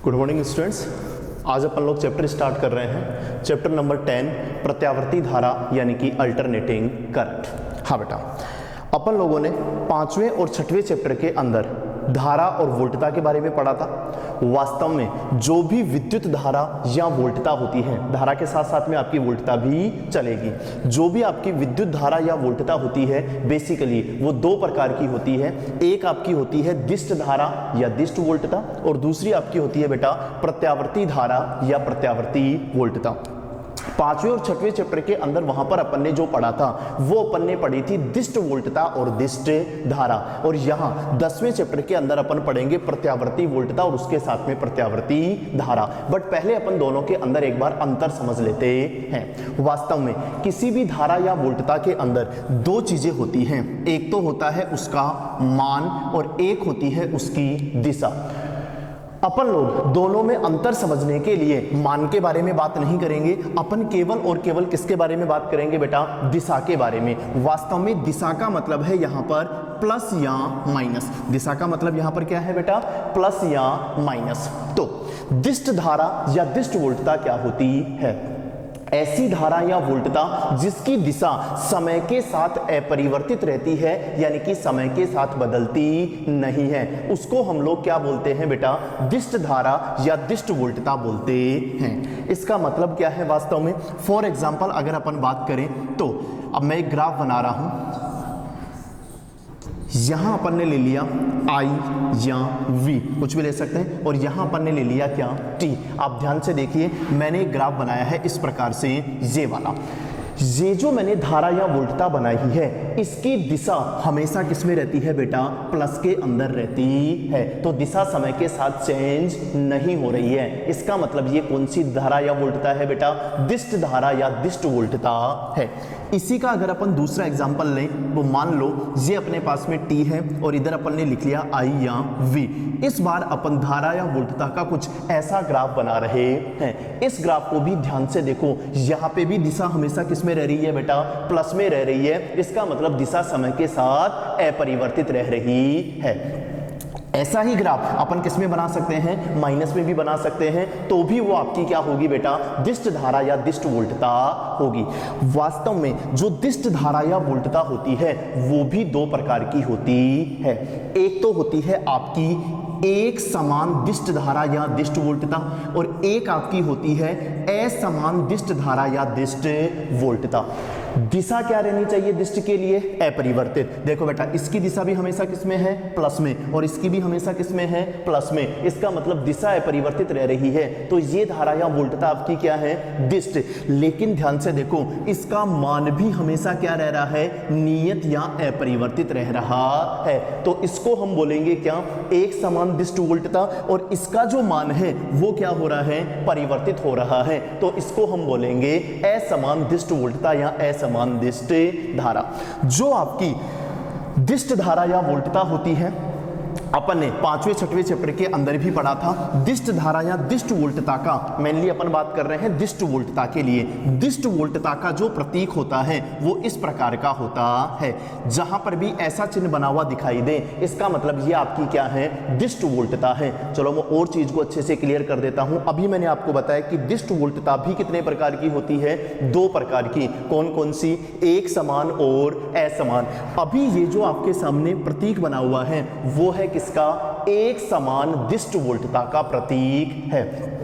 Good morning students. आज अपन लोग chapter start कर रहे हैं, चैप्टर नंबर 10 प्रत्यावर्ती धारा यानी कि अल्टरनेटिंग करंट। हाँ बेटा, अपन लोगों ने 5वें और 6वें चैप्टर के अंदर धारा और वोल्टता के बारे में पढ़ा था। वास्तव में जो भी विद्युत धारा या वोल्टता होती है, धारा के साथ साथ में आपकी वोल्टता भी चलेगी। जो भी आपकी विद्युत धारा या वोल्टता होती है बेसिकली वो दो प्रकार की होती है। एक आपकी होती है दिष्ट धारा या दिष्ट वोल्टता और दूसरी आपकी होती है बेटा प्रत्यावर्ती धारा या प्रत्यावर्ती वोल्टता। 5वें और 6वें चैप्टर के अंदर वहां पर अपन ने जो पढ़ा था वो अपन ने पढ़ी थी दिष्ट वोल्टता और दिष्ट धारा, और यहाँ 10वें चैप्टर के अंदर अपन पढ़ेंगे प्रत्यावर्ती वोल्टता और उसके साथ में प्रत्यावर्ती धारा। बट पहले अपन दोनों के अंदर एक बार अंतर समझ लेते हैं। वास्तव में किसी भी धारा या वोल्टता के अंदर दो चीजें होती हैं, एक तो होता है उसका मान और एक होती है उसकी दिशा। अपन लोग दोनों में अंतर समझने के लिए मान के बारे में बात नहीं करेंगे, अपन केवल और केवल किसके बारे में बात करेंगे बेटा, दिशा के बारे में। वास्तव में दिशा का मतलब है यहाँ पर प्लस या माइनस। दिशा का मतलब यहाँ पर क्या है बेटा, प्लस या माइनस। तो दिष्ट धारा या दिष्ट वोल्टता क्या होती है? ऐसी धारा या वोल्टता जिसकी दिशा समय के साथ अपरिवर्तित रहती है, यानी कि समय के साथ बदलती नहीं है, उसको हम लोग क्या बोलते हैं बेटा, दिष्ट धारा या दिष्ट वोल्टता बोलते हैं। इसका मतलब क्या है वास्तव में? फॉर एग्जांपल अगर अपन बात करें तो अब मैं एक ग्राफ बना रहा हूं, यहां अपन ने ले लिया I या V, कुछ भी ले सकते हैं, और यहां अपन ने ले लिया क्या, T। आप ध्यान से देखिए, मैंने एक ग्राफ बनाया है इस प्रकार से, ये वाला। ये जो मैंने धारा या वोल्टता बनाई है इसकी दिशा हमेशा किसमें रहती है बेटा, प्लस के अंदर रहती है। तो दिशा समय के साथ चेंज नहीं हो रही है। इसका मतलब ये कौन सी धारा या वोल्टता है बेटा, दिष्ट धारा या दिष्ट वोल्टता है। इसी का अगर अपन दूसरा एग्जांपल लें, वो मान लो ये अपने पास में T है और इधर अपन ने लिख लिया I या V। इस बार अपन धारा या वोल्टता का कुछ ऐसा ग्राफ बना रहे हैं। इस ग्राफ को भी ध्यान से देखो, यहाँ पे भी दिशा हमेशा किसमें रह रही है बेटा, प्लस में रह रही है। इसका मतलब दिशा समय के साथ अपरिवर्तित रह रही है। ऐसा ही ग्राफ अपन किस में बना सकते हैं, माइनस में भी बना सकते हैं, तो भी वो आपकी क्या होगी बेटा, दिष्ट धारा या दिष्ट वोल्टता होगी। वास्तव में जो दिष्ट धारा या वोल्टता होती है वो भी दो प्रकार की होती है। एक तो होती है आपकी एक समान दिष्ट धारा या दिष्ट वोल्टता, और एक आपकी होती है असमान दिष्ट धारा या दिष्ट वोल्टता। दिशा क्या रहनी चाहिए दिष्ट के लिए, अपरिवर्तित। देखो बेटा, इसकी दिशा भी हमेशा किसमें है, प्लस में, और इसकी भी हमेशा किसमें है, प्लस में। इसका मतलब दिशा अपरिवर्तित रह रही है, तो ये धारा या वोल्टता आपकी क्या है, दिष्ट। लेकिन ध्यान से देखो, इसका मान भी हमेशा क्या रह रहा है, नियत या अपरिवर्तित रह रहा है। तो इसको हम बोलेंगे क्या, एक समान दिष्ट वोल्टता, और इसका जो मान है वो क्या हो रहा है, परिवर्तित हो रहा है। तो इसको हम बोलेंगे असमान दिष्ट वोल्टता या असमान दिष्ट धारा। जो आपकी दिष्ट धारा या वोल्टता होती है, अपन ने 5वें 6वें चैप्टर के अंदर भी पढ़ा था। दिष्ट धारा या दिष्ट वोल्टता का मेनली अपन बात कर रहे हैं दिष्ट वोल्टता के लिए। दिष्ट वोल्टता का जो प्रतीक होता है वो इस प्रकार का होता है, जहां पर भी ऐसा चिन्ह बना हुआ दिखाई दे इसका मतलब ये आपकी क्या है, दिष्ट वोल्टता है। चलो मैं और चीज को अच्छे से क्लियर कर देता हूं। अभी मैंने आपको बताया कि दिष्ट वोल्टता भी कितने प्रकार की होती है, दो प्रकार की। कौन कौन सी, एक समान और असमान। अभी ये जो आपके सामने प्रतीक बना हुआ है वो है किसका, एक समान दिष्ट वोल्टता का प्रतीक है।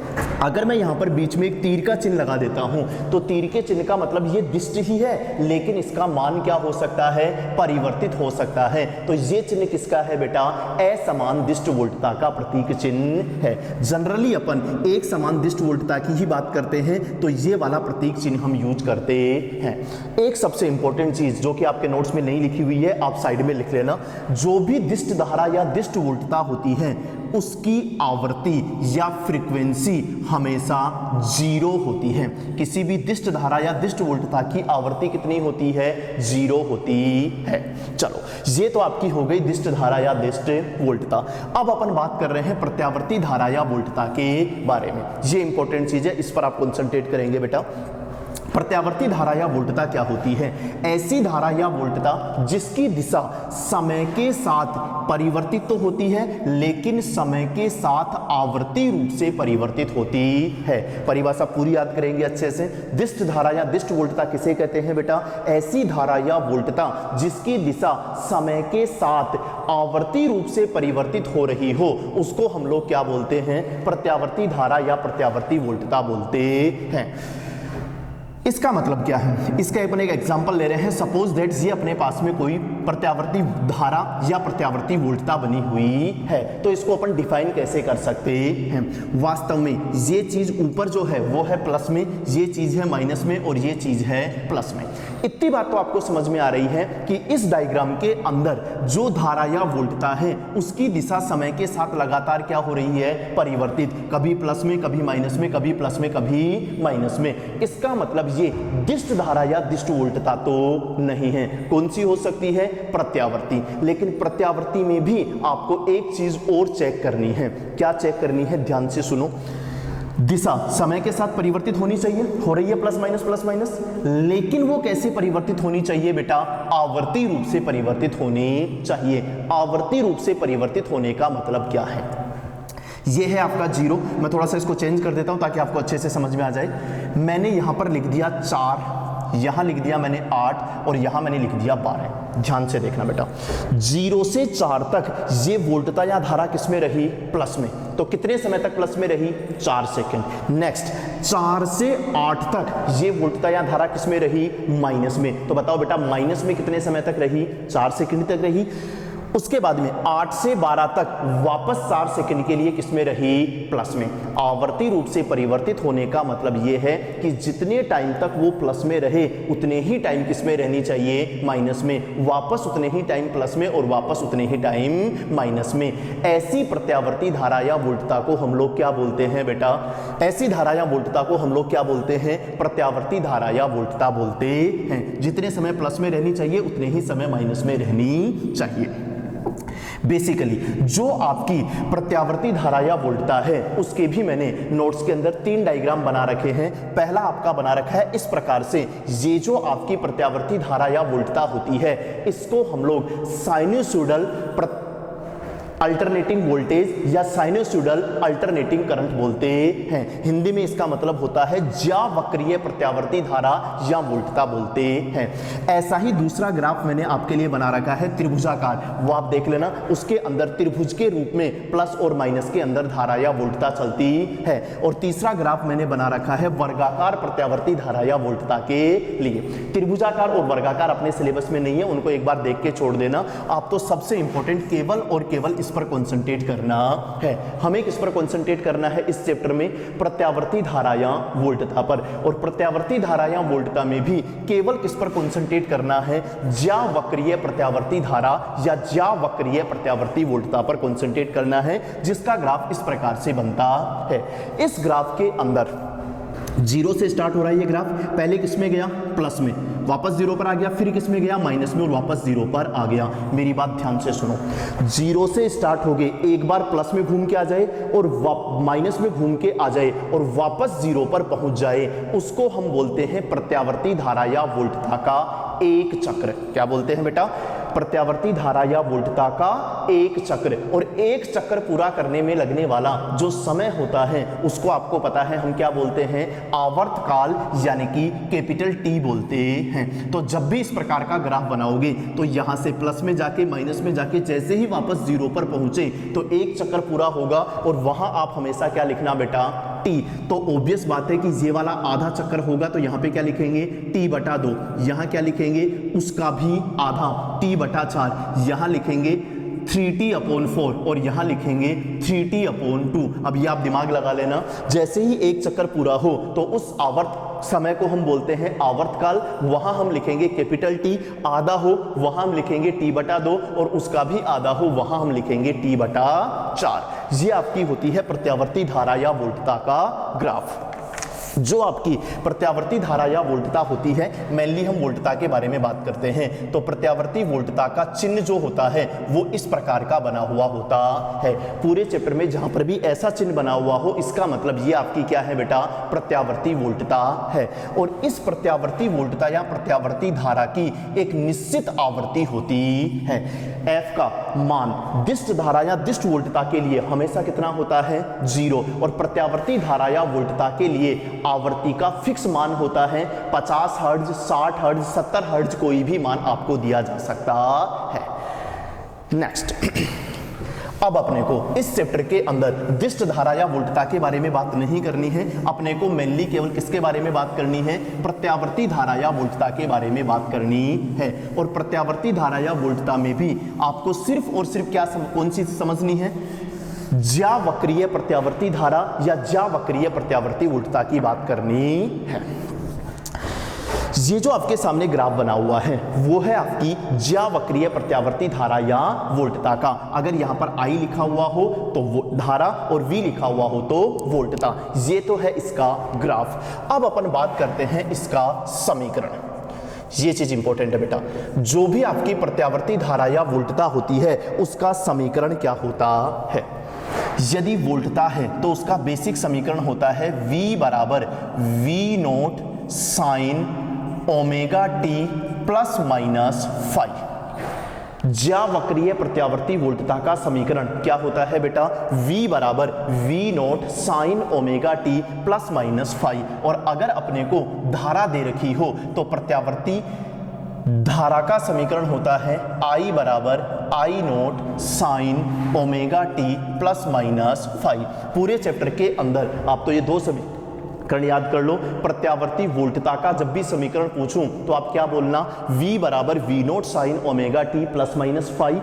अगर मैं यहां पर बीच में एक तीर का चिन्ह लगा देता हूं तो तीर के चिन्ह का मतलब ये दिष्ट ही है, लेकिन इसका मान क्या हो सकता है, परिवर्तित हो सकता है। तो ये चिन्ह किसका है बेटा, असमान दिष्ट वोल्टता का प्रतीक चिन्ह है। जनरली अपन एक समान दिष्ट वोल्टता की ही बात करते हैं, तो ये वाला प्रतीक चिन्ह हम यूज करते हैं। एक सबसे इंपॉर्टेंट चीज जो कि आपके नोट्स में नहीं लिखी हुई है, आप साइड में लिख लेना। जो भी दिष्ट धारा या दिष्ट वोल्टता होती है उसकी आवृत्ति या फ्रीक्वेंसी हमेशा 0 होती है। किसी भी दिष्ट धारा या दिष्ट वोल्टता की आवृत्ति कितनी होती है, 0 होती है। चलो, ये तो आपकी हो गई दिष्ट धारा या दिष्ट वोल्टता। अब अपन बात कर रहे हैं प्रत्यावर्ती धारा या वोल्टता के बारे में। ये इंपॉर्टेंट चीज है, इस पर आप कंसंट्रेट करेंगे बेटा। प्रत्यावर्ती धारा या वोल्टता क्या होती है? ऐसी धारा या वोल्टता जिसकी दिशा समय के साथ परिवर्तित तो होती है लेकिन समय के साथ आवर्ती रूप से परिवर्तित होती है। परिभाषा पूरी याद करेंगे अच्छे से। दिष्ट धारा या दिष्ट वोल्टता किसे कहते हैं बेटा? ऐसी धारा या वोल्टता जिसकी दिशा समय के साथ आवर्ती रूप से परिवर्तित हो रही हो, उसको हम लोग क्या बोलते हैं? प्रत्यावर्ती धारा या प्रत्यावर्ती वोल्टता बोलते हैं। इसका मतलब क्या है? इसका अपन एक एग्जांपल ले रहे हैं। सपोज दैट ये अपने पास में कोई प्रत्यावर्ती धारा या प्रत्यावर्ती वोल्टता बनी हुई है, तो इसको अपन डिफाइन कैसे कर सकते हैं? वास्तव में ये चीज ऊपर जो है वो है प्लस में, ये चीज है माइनस में और ये चीज है प्लस में। इतनी बात तो आपको समझ में आ रही है कि इस डायग्राम के अंदर जो धारा या वोल्टता है उसकी दिशा समय के साथ लगातार क्या हो रही है? परिवर्तित, कभी प्लस में, कभी माइनस में, कभी प्लस में, कभी माइनस में। इसका मतलब ये दिष्ट धारा या दिष्ट वोल्टता तो नहीं है। कौन सी हो सकती है? प्रत्यावर्ती। लेकिन प्रत्यावर्ती में भी आपको एक चीज और चेक करनी है। क्या चेक करनी है? ध्यान से सुनो। दिशा समय के साथ परिवर्तित होनी चाहिए, हो रही है प्लस माइनस, लेकिन वो कैसे परिवर्तित होनी चाहिए बेटा? आवर्ती रूप से परिवर्तित होनी चाहिए। आवर्ती रूप से परिवर्तित होने का मतलब क्या है? ये है आपका 0। मैं थोड़ा सा इसको चेंज कर देता हूं ताकि आपको अच्छे से समझ में आ जाए। मैंने यहां पर लिख दिया 4, यहां लिख दिया मैंने 8 और यहां मैंने लिख दिया 12। ध्यान से देखना बेटा, 0 से 4 तक ये वोल्टता या धारा किसमें रही? प्लस में। तो कितने समय तक प्लस में रही? 4 सेकंड। नेक्स्ट 4 से 8 तक ये वोल्टता या धारा किसमें रही? माइनस में। तो बताओ बेटा माइनस में कितने समय तक रही? 4 सेकंड तक रही। उसके बाद में 8 से 12 तक वापस 4 सेकंड के लिए किसमें रही? प्लस में। आवर्ती रूप से परिवर्तित होने का मतलब यह है कि जितने टाइम तक वो प्लस में रहे उतने ही टाइम किसमें रहनी चाहिए? माइनस में। वापस उतने ही टाइम प्लस में और वापस उतने ही टाइम माइनस में। ऐसी प्रत्यावर्ती धारा या वोल्टता को हम लोग क्या बोलते हैं बेटा? ऐसी धारा या वोल्टता को हम लोग क्या बोलते हैं? प्रत्यावर्ती धारा या वोल्टता बोलते हैं। जितने समय प्लस में रहनी चाहिए उतने ही समय माइनस में रहनी चाहिए। बेसिकली जो आपकी प्रत्यावर्ती धारा या वोल्टता है उसके भी मैंने नोट्स के अंदर 3 डायग्राम बना रखे हैं। पहला आपका बना रखा है इस प्रकार से, ये जो आपकी प्रत्यावर्ती धारा या वोल्टता होती है इसको हम लोग साइनसॉइडल अल्टरनेटिंग वोल्टेज या साइनसॉइडल अल्टरनेटिंग करंट बोलते हैं। हिंदी में इसका मतलब होता है ज्यावक्रीय प्रत्यावर्ती धारा या वोल्टता बोलते हैं। ऐसा ही दूसरा ग्राफ मैंने आपके लिए बना रखा है त्रिभुजाकार, वो आप देख लेना। उसके अंदर त्रिभुज के रूप में प्लस और माइनस के अंदर धारा या वोल्टता चलती है। और तीसरा ग्राफ मैंने बना रखा है वर्गाकार प्रत्यावर्ती धारा या वोल्टता के लिए। त्रिभुजाकार और वर्गाकार अपने सिलेबस में नहीं है, उनको एक बार देख के छोड़ देना। आप तो सबसे इंपॉर्टेंट केवल और केवल इस पर कंसंट्रेट करना है। हमें किस पर कंसंट्रेट करना है इस चैप्टर में? प्रत्यावर्ती धारा या वोल्टता पर। और प्रत्यावर्ती धारा या वोल्टता में भी केवल किस पर कंसंट्रेट करना है? ज्यावक्रीय प्रत्यावर्ती धारा या ज्यावक्रीय प्रत्यावर्ती वोल्टता पर कंसंट्रेट करना है, जिसका ग्राफ इस प्रकार से बनता है। इस ग्राफ के अंदर 0 से स्टार्ट हो रहा है ये ग्राफ। पहले किस में गया? प्लस में, वापस 0 पर आ गया, फिर किस में गया? माइनस में, और वापस 0 पर आ गया। मेरी बात ध्यान से सुनो, 0 से स्टार्ट हो गए, एक बार प्लस में घूम के आ जाए और माइनस में घूम के आ जाए और वापस 0 पर पहुंच जाए, उसको हम बोलते हैं प्रत्यावर्ती धारा या वोल्टता का एक चक्र। क्या बोलते हैं बेटा? प्रत्यावर्ती धारा या वोल्टता का एक चक्र। और एक चक्र पूरा करने में लगने वाला जो समय होता है उसको आपको पता है हम क्या बोलते हैं? आवर्तकाल, यानी कि कैपिटल टी बोलते हैं। तो जब भी इस प्रकार का ग्राफ बनाओगे तो यहां से प्लस में जाके माइनस में जाके जैसे ही वापस 0 पर पहुंचे तो एक चक्र पूरा होगा और वहां आप हमेशा क्या लिखना बेटा? टी। तो ऑब्वियस बात है कि ये वाला आधा चक्कर होगा तो यहां पे क्या लिखेंगे? t/2। यहां क्या लिखेंगे? उसका भी आधा, t/4। यहां लिखेंगे 3t/4 और यहां लिखेंगे 3t/2। अब ये आप दिमाग लगा लेना, जैसे ही एक चक्कर पूरा हो तो उस आवर्त समय को हम बोलते हैं आवर्तकाल। वहां हम लिखेंगे कैपिटल टी। आधा हो वहां हम लिखेंगे t/2 और उसका भी आधा हो वहां हम लिखेंगे t/4। ये आपकी होती है प्रत्यावर्ती धारा या वोल्टता का ग्राफ। जो आपकी प्रत्यावर्ती धारा या वोल्टता होती है, मेनली हम वोल्टता के बारे में बात करते हैं, तो प्रत्यावर्ती वोल्टता का चिन्ह जो होता है वो इस प्रकार का बना हुआ होता है। पूरे चैप्टर में जहां पर भी ऐसा चिन्ह बना हुआ हो, इसका मतलब ये आपकी क्या है बेटा, प्रत्यावर्ती वोल्टता है। और इस प्रत्यावर्ती वोल्टता या प्रत्यावर्ती धारा की एक निश्चित आवृत्ति होती है। एफ का मान दिष्ट धारा या दिष्ट वोल्टता के लिए हमेशा कितना होता है, 0, और प्रत्यावर्ती धारा या वोल्टता के लिए आवृत्ति का फिक्स मान होता है 50 हर्ट्ज, 60 हर्ट्ज, 70 हर्ट्ज, कोई भी मान आपको दिया जा सकता है। नेक्स्ट, अब अपने को इस चैप्टर के अंदर दिष्ट धारा या वोल्टता के बारे में बात नहीं करनी है, अपने को मेनली केवल किसके बारे में बात करनी है, प्रत्यावर्ती धारा या वोल्टता के बारे में बात करनी है। और प्रत्यावर्ती धारा या वोल्टता में भी आपको सिर्फ और सिर्फ क्या कौन सी समझनी है, ज्यावक्रीय प्रत्यावर्ती धारा या ज्यावक्रीय प्रत्यावर्ती वोल्टता की बात करनी है। ये जो आपके सामने ग्राफ बना हुआ है वो है आपकी ज्यावक्रीय प्रत्यावर्ती धारा या वोल्टता का। अगर यहां पर I लिखा हुआ हो तो वो धारा और V लिखा हुआ हो तो वोल्टता। ये तो है इसका ग्राफ। अब अपन बात करते हैं इसका समीकरण। ये चीज इंपॉर्टेंट है बेटा, जो भी आपकी प्रत्यावर्ती धारा या वोल्टता होती है उसका समीकरण क्या होता है। यदि वोल्टता है तो उसका बेसिक समीकरण होता है V बराबर V0 sine omega T plus minus phi. ज्यावक्रीय प्रत्यावर्ती वोल्टता का समीकरण क्या होता है बेटा, V बराबर V0 sine omega T plus minus phi. और अगर अपने को धारा दे रखी हो तो प्रत्यावर्ती धारा का समीकरण होता है I बराबर I0 sine omega T plus minus phi. पूरे चैप्टर के अंदर आप तो ये दो समीकरण याद कर लो। प्रत्यावर्ती वोल्टता का जब भी समीकरण पूछूं तो आप क्या बोलना, V बराबर V0 sine omega T plus minus phi,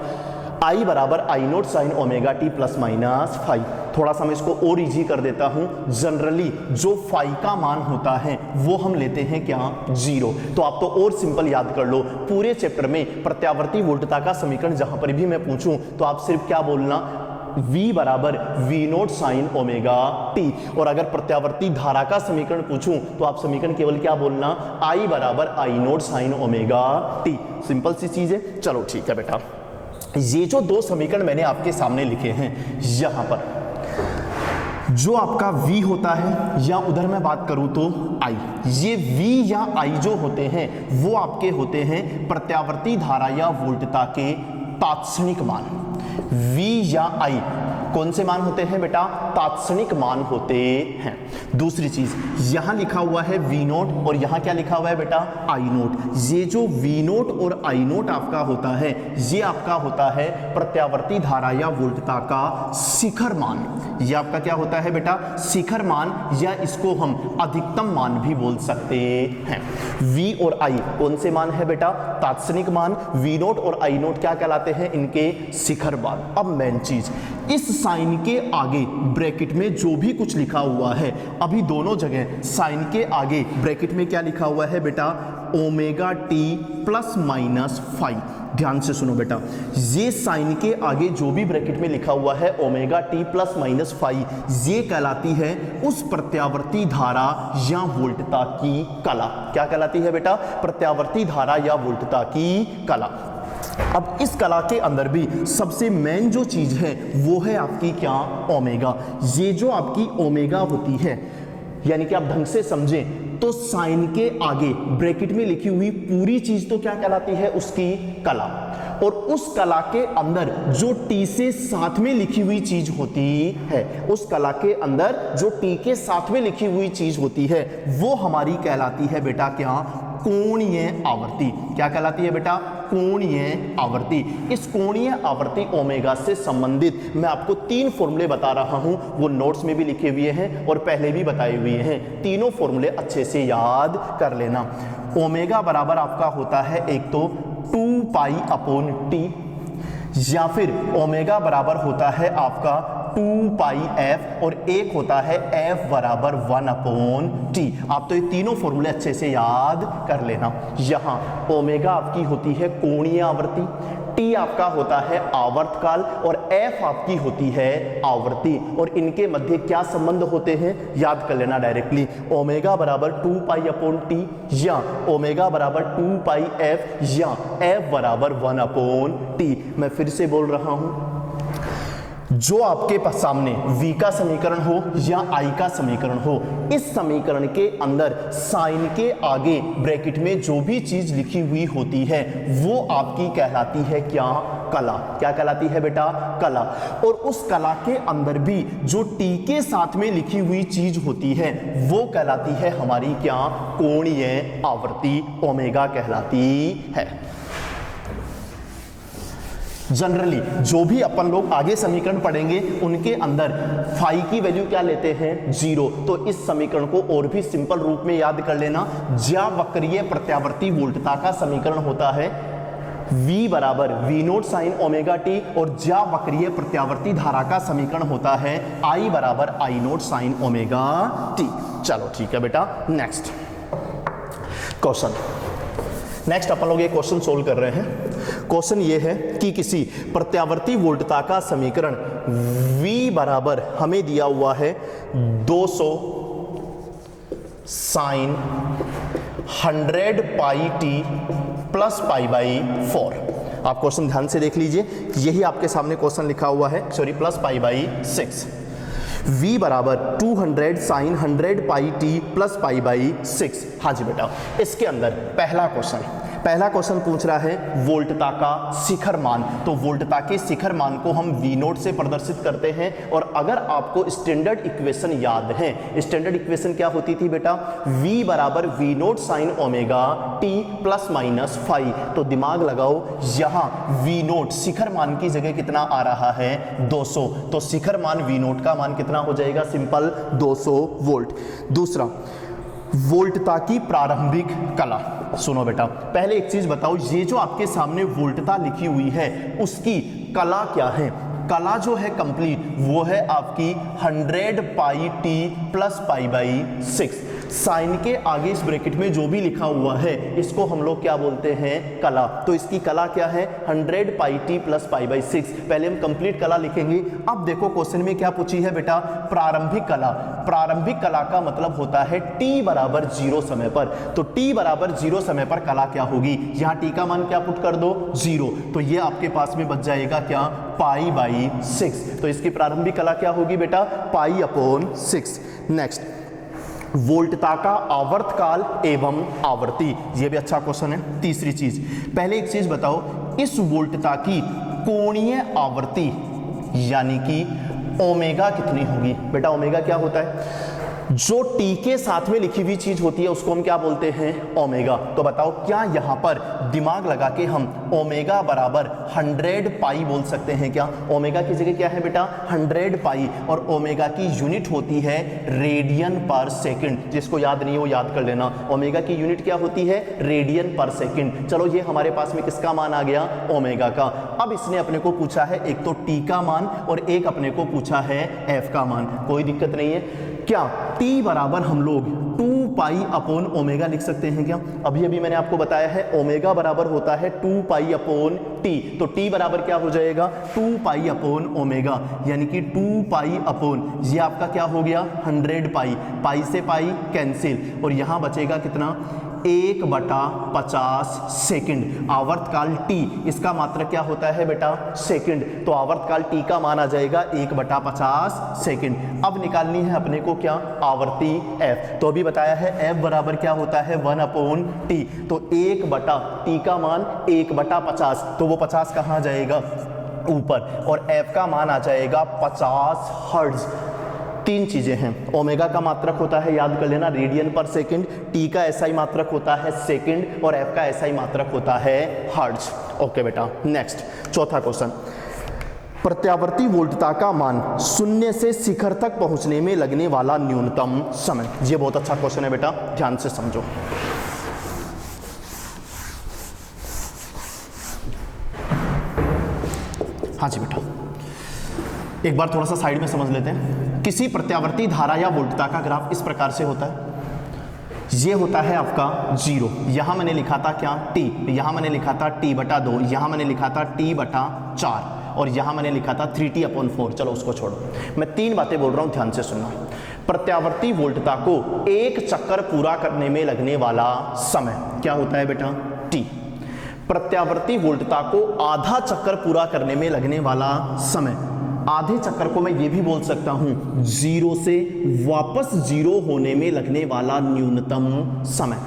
I बराबर I0 sine omega T plus minus phi. थोड़ा सा मैं इसको और इजी कर देता हूं। जनरली जो फाई का मान होता है वो हम लेते हैं क्या, 0। तो आप तो और सिंपल याद कर लो। पूरे चैप्टर में प्रत्यावर्ती वोल्टता का समीकरण जहां पर भी मैं पूछूं तो आप सिर्फ क्या बोलना, V बराबर V0 साइन ओमेगा टी। और अगर प्रत्यावर्ती धारा का समीकरण पूछूं तो आप समीकरण केवल क्या बोलना, I बराबर I0 sine omega T. Simple सी चीज है। चलो ठीक है बेटा, ये जो दो समीकरण मैंने आपके सामने लिखे हैं, यहां पर जो आपका V होता है या उधर मैं बात करूं तो I, ये V या I जो होते हैं वो आपके होते हैं प्रत्यावर्ती धारा या वोल्टता के तात्क्षणिक मान। V या I कौन से मान होते हैं बेटा, तात्क्षणिक मान होते हैं। दूसरी चीज यहां लिखा हुआ है V0 और यहां क्या लिखा हुआ है बेटा, I0। ये जो V0 और I0 आपका होता है ये आपका होता है प्रत्यावर्ती धारा या वोल्टता का शिखर मान। ये आपका क्या होता है बेटा, शिखर मान, या इसको हम अधिकतम मान भी बोल सकते हैं। V और I कौन से मान है बेटा, तात्क्षणिक मान। V0 और I0 क्या कहलाते हैं, इनके शिखर मान। अब मेन चीज, इस साइन के आगे ब्रैकेट में जो भी कुछ लिखा हुआ है, अभी दोनों जगह साइन के आगे ब्रैकेट में क्या लिखा हुआ है बेटा, omega T plus minus phi. ध्यान से सुनो बेटा, ये साइन के आगे जो भी ब्रैकेट में लिखा हुआ है omega T plus minus phi, ये कहलाती है उस प्रत्यावर्ती धारा या वोल्टता की कला। क्या कहलाती है बेटा, प्रत्यावर्ती धारा या वोल्टता की कला। अब इस कला के अंदर भी सबसे मेन जो चीज है वो है आपकी क्या, ओमेगा। ये जो आपकी ओमेगा होती है, यानी कि आप ढंग से समझें तो साइन के आगे ब्रैकेट में लिखी हुई पूरी चीज तो क्या कहलाती है, उसकी कला। और उस कला के अंदर जो टी से साथ में लिखी हुई चीज होती है, उस कला के अंदर जो टी के साथ में लिखी हुई चीज होती है वो हमारी कहलाती है बेटा क्या, कोणीय आवर्ती। क्या कहलाती है बेटा, कोणीय आवर्ती। इस कोणीय आवर्ती ओमेगा से संबंधित मैं आपको 3 फॉर्मूले बता रहा हूं, वो नोट्स में भी लिखे हुए हैं और पहले भी बताए हुए हैं। तीनों फॉर्मूले अच्छे से याद कर लेना। ओमेगा बराबर आपका होता है एक तो 2 पाई अपॉन टी, या फिर ओमेगा बराबर होता है आपका 2 पाई एफ, और एक होता है एफ बराबर 1 अपॉन टी। आप तो ये तीनों फॉर्मूले अच्छे से याद कर लेना। यहां ओमेगा आपकी होती है कोणीय आवर्ती, टी आपका होता है आवर्तकाल और एफ आपकी होती है आवर्ती, और इनके मध्य क्या संबंध होते हैं याद कर लेना डायरेक्टली, ओमेगा बराबर 2 पाई अपॉन टी या ओमेगा बराबर 2 पाई एफ या एफ बराबर 1 अपॉन टी। मैं फिर से बोल रहा हूं, जो आपके पास सामने v का समीकरण हो या i का समीकरण हो, इस समीकरण के अंदर साइन के आगे ब्रैकेट में जो भी चीज लिखी हुई होती है वो आपकी कहलाती है क्या, कला। क्या कहलाती है बेटा, कला। और उस कला के अंदर भी जो t के साथ में लिखी हुई चीज होती है वो कहलाती है हमारी क्या, कोणीय आवर्ती ओमेगा कहलाती है। जनरली जो भी अपन लोग आगे समीकरण पढ़ेंगे उनके अंदर फाई की वैल्यू क्या लेते हैं, 0। तो इस समीकरण को और भी सिंपल रूप में याद कर लेना, ज्यावक्रीय प्रत्यावर्ती वोल्टता का समीकरण होता है V बराबर V note sign omega T, और ज्यावक्रीय प्रत्यावर्ती धारा का समीकरण होता है I बराबर I note sign omega T. चलो ठीक है बेटा, नेक्स्ट क्वेश्चन। नेक्स्ट अपन लोग ये क्वेश्चन सोल्व कर रहे हैं। क्वेश्चन ये है कि किसी प्रत्यावर्ती वोल्टता का समीकरण V बराबर हमें दिया हुआ है 200 sine 100 pi T plus pi by 4। आप क्वेश्चन ध्यान से देख लीजिए, यही आपके सामने क्वेश्चन लिखा हुआ है, sorry plus pi by 6। V बराबर 200 sine 100 pi T plus pi by 6। हाँ जी बेटा, इसके अंदर पहला क्वेश्चन पूछ रहा है वोल्टता का शिखर मान। तो वोल्टता के शिखर मान को हम V नोट से प्रदर्शित करते हैं, और अगर आपको स्टैंडर्ड इक्वेशन याद है, स्टैंडर्ड इक्वेशन क्या होती थी बेटा, V बराबर V note sign omega T plus minus 5। तो दिमाग लगाओ, यहां V नोट शिखर मान की जगह कितना आ रहा है, 200। तो शिखर मान V नोट का मान कितना हो जाएगा, सिंपल 200 वोल्ट। दूसरा, वोल्टता की प्रारंभिक कला। सुनो बेटा, पहले एक चीज बताओ, ये जो आपके सामने वोल्टता लिखी हुई है उसकी कला क्या है। कला जो है कंप्लीट वो है आपकी 100 pi T plus pi by 6। Sine के आगे इस ब्रैकेट में जो भी लिखा हुआ है इसको हम लोग क्या बोलते हैं, कला। तो इसकी कला क्या है, 100 pi T plus pi by 6। पहले हम कंप्लीट कला लिखेंगे। अब देखो क्वेश्चन में क्या पूछी है बेटा, प्रारंभिक कला। प्रारंभिक कला का मतलब होता है t बराबर 0 समय पर। तो t बराबर 0 समय पर कला क्या होगी, यहाँ t का मान क्या पुट कर दो, 0। तो ये आपके पास में बच जाएगा क्या, पाई बाई 6। तो इसकी प्रारंभिक कला क्या होगी बेटा, पाई अपॉन 6। नेक्स्ट, वोल्टता का आवर्तकाल एवं आवर्ती। ये भी अच्छा क्वेश्चन है। तीसरी चीज, पहले एक चीज बताओ, इस वोल्टता की कोणीय आवर्ती यानी कि ओमेगा कितनी होगी। बेटा ओमेगा क्या होता है, जो t के साथ में लिखी हुई चीज होती है उसको हम क्या बोलते हैं, ओमेगा। तो बताओ क्या यहां पर दिमाग लगा के हम ओमेगा बराबर 100 पाई बोल सकते हैं क्या। ओमेगा की जगह क्या है बेटा, 100 पाई, और ओमेगा की यूनिट होती है रेडियन पर सेकंड। जिसको याद नहीं हो याद कर लेना, ओमेगा की यूनिट क्या होती है, रेडियन पर सेकंड। चलो ये हमारे पास में किसका मान आ गया, ओमेगा का। अब इसने अपने को पूछा है एक तो t का मान और एक अपने को पूछा है f का मान। कोई दिक्कत नहीं है। क्या t बराबर हम लोग 2 पाई अपॉन ओमेगा लिख सकते हैं क्या। अभी अभी मैंने आपको बताया है ओमेगा बराबर होता है 2 पाई अपॉन t। तो t बराबर क्या हो जाएगा, 2 पाई अपॉन ओमेगा, यानी कि 2 पाई अपॉन, ये आपका क्या हो गया, 100 पाई। पाई से पाई कैंसिल, और यहां बचेगा कितना, 1/50 सेकंड। आवर्तकाल t, इसका मात्रक क्या होता है बेटा, सेकंड। तो आवर्तकाल t का मान आ जाएगा 1/50 सेकंड। अब निकालनी है अपने को क्या, आवर्ती f। तो अभी बताया है f बराबर क्या होता है, 1/t। तो 1/t का मान 1/50, तो वो 50 कहाँ जाएगा, ऊपर, और f का मान आ जाएगा 50 हर्ट्ज। तीन चीजें हैं, ओमेगा का मात्रक होता है याद कर लेना रेडियन पर सेकंड, टी का एसआई मात्रक होता है सेकंड, और एफ का एसआई मात्रक होता है हर्ट्ज। ओके बेटा, नेक्स्ट चौथा क्वेश्चन, प्रत्यावर्ती वोल्टता का मान शून्य से शिखर तक पहुंचने में लगने वाला न्यूनतम समय। ये बहुत अच्छा क्वेश्चन है बेटा, ध्यान से समझो। हाँ जी बेटा, एक बार थोड़ा सा साइड में समझ लेते हैं। किसी प्रत्यावर्ती धारा या वोल्टता का ग्राफ इस प्रकार से होता है। ये होता है आपका 0। यहां मैंने लिखा था क्या t, यहां मैंने लिखा था t/2, यहां मैंने लिखा था t/4 और यहां मैंने लिखा था 3t/4। चलो उसको छोड़ो, मैं 3 बातें बोल रहा हूं, ध्यान से सुनना। प्रत्यावर्ती वोल्टता को एक चक्कर पूरा करने में लगने वाला समय क्या होता है बेटा t। प्रत्यावर्ती वोल्टता को आधा चक्कर पूरा करने में लगने वाला समय, आधे चक्कर को मैं ये भी बोल सकता हूं 0 से वापस 0 होने में लगने वाला न्यूनतम समय।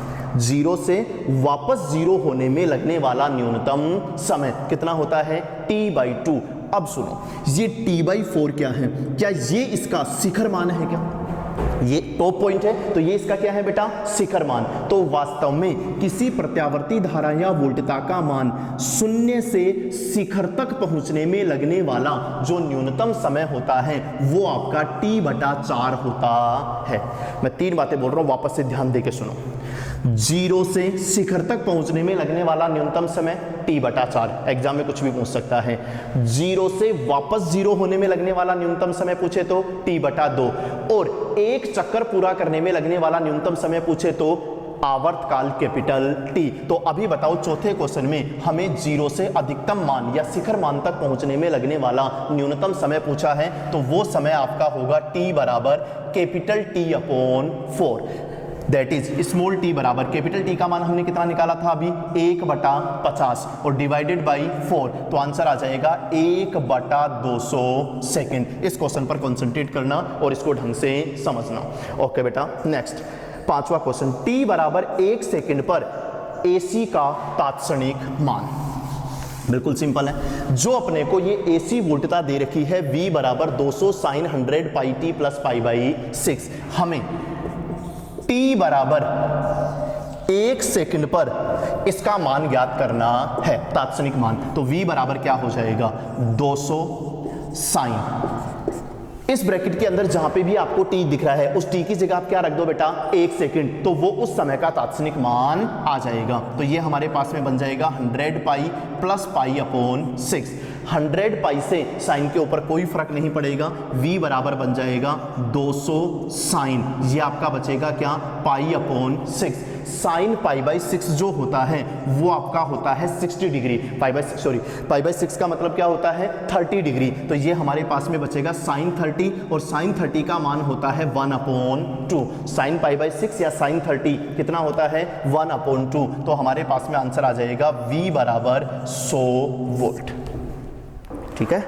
0 से वापस 0 होने में लगने वाला न्यूनतम समय कितना होता है t/2। अब सुनो, ये t/4 क्या है? क्या ये इसका शिखर मान है? क्या ये टॉप पॉइंट है? तो ये इसका क्या है बेटा शिखर मान। तो वास्तव में किसी प्रत्यावर्ती धारा या वोल्टता का मान 0 से शिखर तक पहुंचने में लगने वाला जो न्यूनतम समय होता है वो आपका t/4 होता है। मैं 3 बातें बोल रहा हूं, वापस से ध्यान देके सुनो। 0 से शिखर तक पहुंचने में लगने वाला न्यूनतम समय t/4, एग्जाम में कुछ भी पूछ सकता है। 0 से वापस 0 होने में लगने वाला न्यूनतम समय पूछे तो t/2, और एक चक्कर पूरा करने में लगने वाला न्यूनतम समय पूछे तो आवर्तकाल कैपिटल T। तो अभी बताओ, चौथे क्वेश्चन में हमें 0 से अधिकतम मान या शिखर मान तक पहुंचने में लगने वाला न्यूनतम समय पूछा है, तो वो समय आपका होगा t बराबर capital T/4, that is small t बराबर कैपिटल T का मान हमने कितना निकाला था अभी 1/50 और डिवाइडेड बाई 4, तो आंसर आ जाएगा 1/200 सेकेंड। इस क्वेश्चन पर कॉन्सेंट्रेट करना और इसको ढंग से समझना। ओके बेटा, नेक्स्ट 5वां क्वेश्चन, t बराबर 1 सेकेंड पर AC का तात्क्षणिक मान। बिल्कुल सिंपल है, जो अपने को ये AC वोल्टता दे रखी है v बराबर 200 sin 100 πt प्लस π/6, हमें t बराबर 1 सेकंड पर इसका मान ज्ञात करना है, तात्क्षणिक मान। तो v बराबर क्या हो जाएगा 200 साइन, इस ब्रैकेट के अंदर जहां पे भी आपको t दिख रहा है उस t की जगह आप क्या रख दो बेटा 1 सेकंड, तो वो उस समय का तात्क्षणिक मान आ जाएगा। तो ये हमारे पास में बन जाएगा 100 पाई प्लस π/6। 100 पाई से साइन के ऊपर कोई फर्क नहीं पड़ेगा, v बराबर बन जाएगा 200 साइन, ये आपका बचेगा क्या π/6। साइन π/6 जो होता है वो आपका होता है 60 डिग्री, π/6 का मतलब क्या होता है 30 डिग्री। तो ये हमारे पास में बचेगा साइन 30, और साइन 30 का मान होता है 1/2। साइन π/6 या साइन 30 कितना होता है 1/2। तो हमारे पास में आंसर आ जाएगा v बराबर 100 वोल्ट। ठीक है।